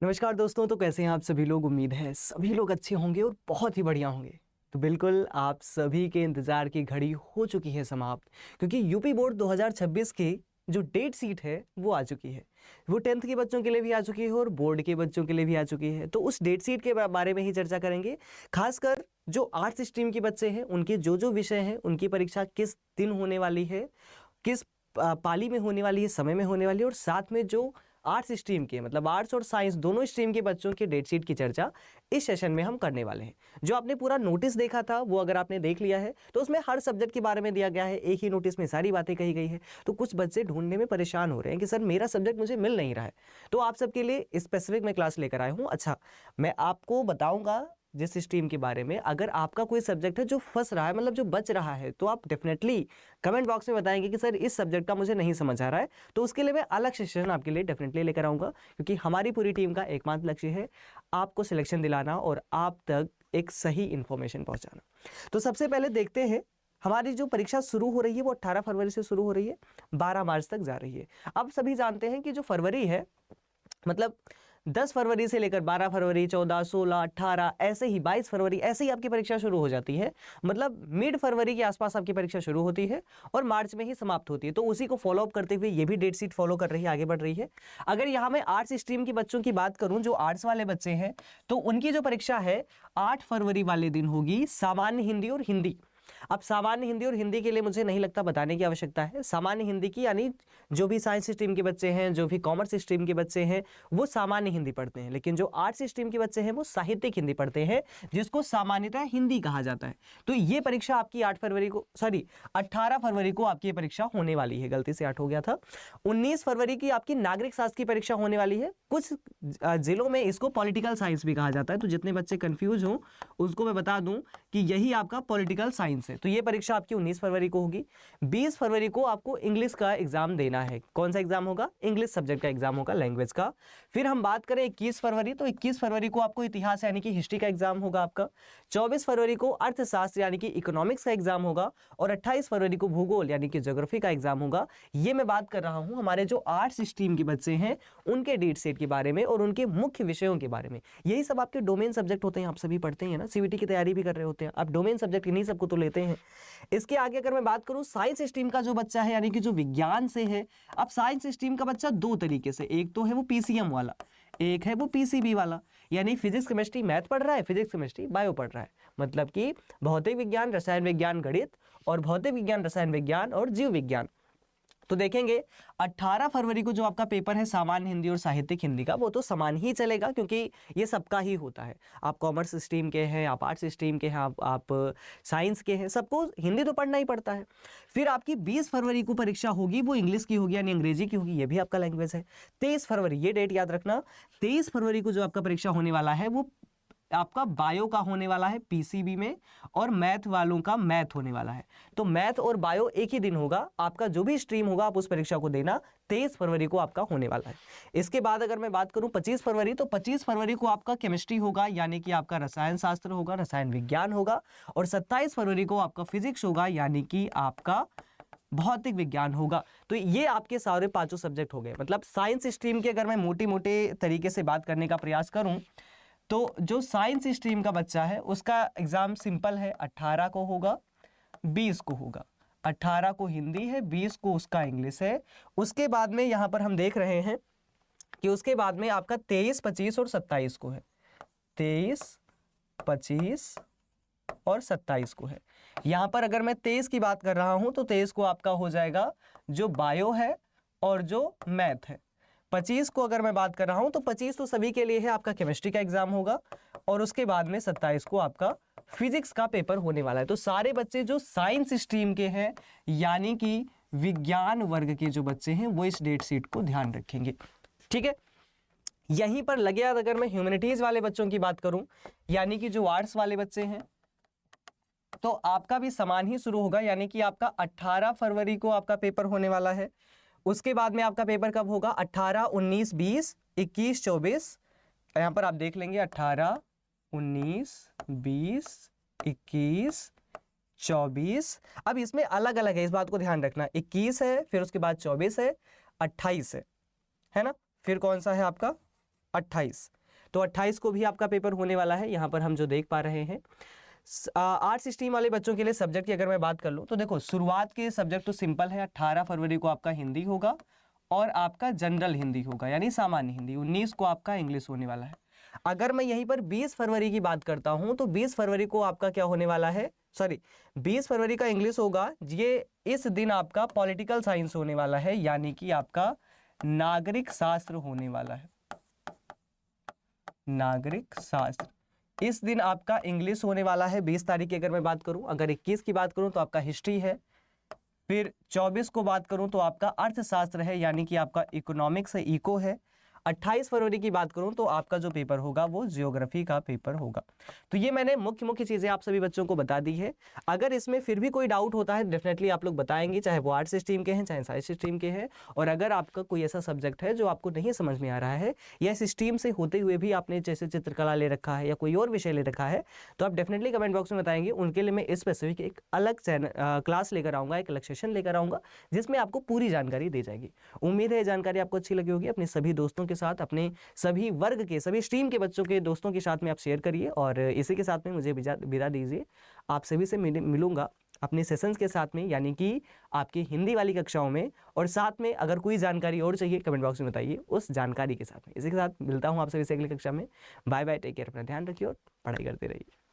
नमस्कार दोस्तों। तो कैसे हैं आप सभी लोग। उम्मीद है सभी लोग अच्छे होंगे और बहुत ही बढ़िया होंगे। तो बिल्कुल आप सभी के इंतज़ार की घड़ी हो चुकी है समाप्त, क्योंकि यूपी बोर्ड 2026 की जो डेट शीट है वो आ चुकी है। वो 10th के बच्चों के लिए भी आ चुकी है और बोर्ड के बच्चों के लिए भी आ चुकी है। तो उस डेट शीट के बारे में ही चर्चा करेंगे। खासकर जो आर्ट्स स्ट्रीम के बच्चे हैं उनके जो विषय हैं उनकी परीक्षा किस दिन होने वाली है, किस पाली में होने वाली है, समय में होने वाली है, और साथ में जो आर्ट्स स्ट्रीम के मतलब आर्ट्स और साइंस दोनों स्ट्रीम के बच्चों की डेट शीट की चर्चा इस सेशन में हम करने वाले हैं। जो आपने पूरा नोटिस देखा था वो अगर आपने देख लिया है तो उसमें हर सब्जेक्ट के बारे में दिया गया है, एक ही नोटिस में सारी बातें कही गई है। तो कुछ बच्चे ढूंढने में परेशान हो रहे हैं कि सर मेरा सब्जेक्ट मुझे मिल नहीं रहा है, तो आप सबके लिए स्पेसिफिक मैं क्लास लेकर आया हूँ। अच्छा, मैं आपको बताऊंगा जिस स्ट्रीम के बारे में, अगर आपका कोई सब्जेक्ट है जो फंस रहा है, मतलब जो बच रहा है, तो आप डेफिनेटली कमेंट बॉक्स में बताएंगे कि सर इस सब्जेक्ट का मुझे नहीं समझ आ रहा है, तो उसके लिए मैं अलग सेशन आपके लिए डेफिनेटली लेकर आऊँगा। क्योंकि हमारी पूरी टीम का एकमात्र लक्ष्य है आपको सिलेक्शन दिलाना और आप तक एक सही इन्फॉर्मेशन पहुँचाना। तो सबसे पहले देखते हैं, हमारी जो परीक्षा शुरू हो रही है वो 18 फरवरी से शुरू हो रही है, 12 मार्च तक जा रही है। अब सभी जानते हैं कि जो फरवरी है, मतलब 10 फरवरी से लेकर 12 फरवरी, 14, 16, 18, ऐसे ही 22 फरवरी, ऐसे ही आपकी परीक्षा शुरू हो जाती है। मतलब मिड फरवरी के आसपास आपकी परीक्षा शुरू होती है और मार्च में ही समाप्त होती है। तो उसी को फॉलो अप करते हुए ये भी डेट शीट फॉलो कर रही है, आगे बढ़ रही है। अगर यहाँ मैं आर्ट्स स्ट्रीम के बच्चों की बात करूँ, जो आर्ट्स वाले बच्चे हैं, तो उनकी जो परीक्षा है 8 फरवरी वाले दिन होगी, सामान्य हिंदी और हिंदी। अब सामान्य हिंदी और हिंदी के लिए मुझे नहीं लगता बताने की आवश्यकता है। सामान्य हिंदी की यानी जो भी साइंस स्ट्रीम के बच्चे हैं, जो भी कॉमर्स स्ट्रीम के बच्चे हैं, वो सामान्य हिंदी पढ़ते हैं। लेकिन जो आर्ट्स स्ट्रीम के बच्चे हैं वो साहित्यिक हिंदी पढ़ते हैं, जिसको सामान्यतः हिंदी कहा जाता है। तो ये परीक्षा आपकी 8 फरवरी को, सॉरी 18 फरवरी को आपकी परीक्षा होने वाली है। गलती से 8 हो गया था। 19 फरवरी की आपकी नागरिक शास्त्र की परीक्षा होने वाली है। कुछ जिलों में इसको पॉलिटिकल साइंस भी कहा जाता है। तो जितने बच्चे कंफ्यूज हों उसको मैं बता दूं कि यही आपका पॉलिटिकल साइंस है। तो ये परीक्षा आपकी 19 फरवरी को होगी। 20 फरवरी को आपको इंग्लिश का एग्जाम देना है। कौन सा एग्जाम होगा? इंग्लिश सब्जेक्ट का एग्जाम होगा, लैंग्वेज का। फिर हम बात करें 21 फरवरी, तो 21 फरवरी को आपको इतिहास यानी कि हिस्ट्री का एग्जाम होगा आपका। 24 फरवरी को अर्थशास्त्र यानी कि इकोनॉमिक्स का एग्जाम होगा और 28 फरवरी को भूगोल यानी कि ज्योग्राफी का एग्जाम होगा। ये मैं बात कर रहा हूं हमारे जो आर्ट्स स्ट्रीम के बच्चे हैं उनके डेट सेट के बारे में और उनके मुख्य विषयों के बारे में। यही सब आपके डोमेन सब्जेक्ट होते हैं, आप सभी पढ़ते हैं ना, सीबीटी की तैयारी भी कर रहे होते हैं, आप डोमेन सब्जेक्ट इन्हीं सबको तो लेते हैं। इसके आगे अगर मैं बात करूं साइंस स्ट्रीम का जो बच्चा है यानी कि जो विज्ञान से है, अब साइंस स्ट्रीम का बच्चा दो तरीके से, एक तो है वो पीसीएम वाला, एक है वो पीसीबी वाला, यानी फिजिक्स केमिस्ट्री मैथ पढ़ रहा है, फिजिक्स केमिस्ट्री बायो पढ़ रहा है। मतलब कि भौतिक विज्ञान, रसायन विज्ञान, गणित, और भौतिक विज्ञान, रसायन विज्ञान और जीव विज्ञान। तो देखेंगे 18 फरवरी को जो आपका पेपर है सामान्य हिंदी और साहित्यिक हिंदी का, वो तो समान ही चलेगा क्योंकि ये सबका ही होता है। आप कॉमर्स स्ट्रीम के हैं, आप आर्ट्स स्ट्रीम के हैं, आप साइंस के हैं, सबको हिंदी तो पढ़ना ही पड़ता है। फिर आपकी 20 फरवरी को परीक्षा होगी, वो इंग्लिश की होगी यानी अंग्रेजी की होगी, ये भी आपका लैंग्वेज है। 23 फरवरी, ये डेट याद रखना, 23 फरवरी को जो आपका परीक्षा होने वाला है वो आपका बायो का होने वाला है पीसीबी में, और मैथ वालों का मैथ होने वाला है। तो मैथ और बायो एक ही दिन होगा, आपका जो भी स्ट्रीम होगा आप उस परीक्षा को देना, 23 फरवरी को आपका होने वाला है। इसके बाद अगर मैं बात करूं 25 फरवरी, तो 25 फरवरी को आपका केमिस्ट्री होगा यानी कि आपका रसायन शास्त्र होगा, रसायन विज्ञान होगा, और 27 फरवरी को आपका फिजिक्स होगा यानी कि आपका भौतिक विज्ञान होगा। तो ये आपके सारे पांचों सब्जेक्ट हो गए। मतलब साइंस स्ट्रीम के अगर मैं मोटे मोटे तरीके से बात करने का प्रयास करूं तो जो साइंस स्ट्रीम का बच्चा है उसका एग्जाम सिंपल है, 18 को होगा, 20 को होगा। 18 को हिंदी है, 20 को उसका इंग्लिश है। उसके बाद में यहां पर हम देख रहे हैं कि उसके बाद में आपका 23, 25 और 27 को है। 23, 25 और 27 को है। यहां पर अगर मैं 23 की बात कर रहा हूं तो 23 को आपका हो जाएगा जो बायो है और जो मैथ है। 25 को अगर मैं बात कर रहा हूं तो 25 तो सभी के लिए है, आपका केमिस्ट्री का एग्जाम होगा, और उसके बाद में 27 को आपका फिजिक्स का पेपर होने वाला है। तो सारे बच्चे जो साइंस स्ट्रीम के हैं यानी कि विज्ञान वर्ग के जो बच्चे हैं वो इस डेट शीट को ध्यान रखेंगे, ठीक है। यहीं पर लगे याद, अगर मैं ह्यूमैनिटीज वाले बच्चों की बात करूं यानी कि जो आर्ट्स वाले बच्चे हैं, तो आपका भी समान ही शुरू होगा, यानी कि आपका 18 फरवरी को आपका पेपर होने वाला है। उसके बाद में आपका पेपर कब होगा? 18, 19, 20, 21, 24। यहां पर आप देख लेंगे 18, 19, 20, 21, 24। अब इसमें अलग अलग है, इस बात को ध्यान रखना। 21 है, फिर उसके बाद 24 है, 28 है ना। फिर कौन सा है आपका 28। तो 28 को भी आपका पेपर होने वाला है, यहाँ पर हम जो देख पा रहे हैं। आर्ट्स स्ट्रीम वाले बच्चों के लिए सब्जेक्ट की अगर मैं बात कर लूँ तो देखो शुरुआत के सब्जेक्ट तो सिंपल है। 18 फरवरी को आपका हिंदी होगा और आपका जनरल हिंदी होगा यानी सामान्य हिंदी। 19 को आपका इंग्लिश होने वाला है। अगर मैं यहीं पर 20 फरवरी की बात करता हूं तो 20 फरवरी को आपका क्या होने वाला है, सॉरी 20 फरवरी का इंग्लिश होगा। ये इस दिन आपका पॉलिटिकल साइंस होने वाला है यानी कि आपका नागरिक शास्त्र होने वाला है। नागरिक शास्त्र इस दिन आपका इंग्लिश होने वाला है 20 तारीख की अगर मैं बात करूं। अगर 21 की बात करूं तो आपका हिस्ट्री है। फिर 24 को बात करूं तो आपका अर्थशास्त्र है यानी कि आपका इकोनॉमिक्स है, इको है। 28 फरवरी की बात करूं तो आपका जो पेपर होगा वो जियोग्राफी का पेपर होगा। तो ये मैंने मुख्य मुख्य चीजें आप सभी बच्चों को बता दी है। अगर इसमें फिर भी कोई डाउट होता है डेफिनेटली आप लोग बताएंगे, चाहे वो आर्ट्स स्ट्रीम के हैं चाहे साइंस स्ट्रीम के हैं। और अगर आपका कोई ऐसा सब्जेक्ट है जो आपको नहीं समझ में आ रहा है या इस स्ट्रीम से होते हुए भी आपने जैसे चित्रकला ले रखा है या कोई और विषय ले रखा है तो आप डेफिनेटली कमेंट बॉक्स में बताएंगे। उनके लिए मैं स्पेसिफिक एक अलग क्लास लेकर आऊँगा, एक अलग सेशन लेकर आऊँगा जिसमें आपको पूरी जानकारी दी जाएगी। उम्मीद है ये जानकारी आपको अच्छी लगी होगी। अपने सभी दोस्तों के साथ, अपने सभी वर्ग के, सभी स्ट्रीम के बच्चों के दोस्तों के साथ में आप शेयर करिए। और इसी के साथ में मुझे विदा दीजिए। आप सभी से मिलूंगा अपने सेशंस के साथ में यानी कि आपकी हिंदी वाली कक्षाओं में। और साथ में अगर कोई जानकारी और चाहिए कमेंट बॉक्स में बताइए उस जानकारी के साथ में। इसी के साथ मिलता हूं आप सभी से अगली कक्षा में। बाय बाय, टेक केयर, अपना ध्यान रखिए और पढ़ाई करते रहिए।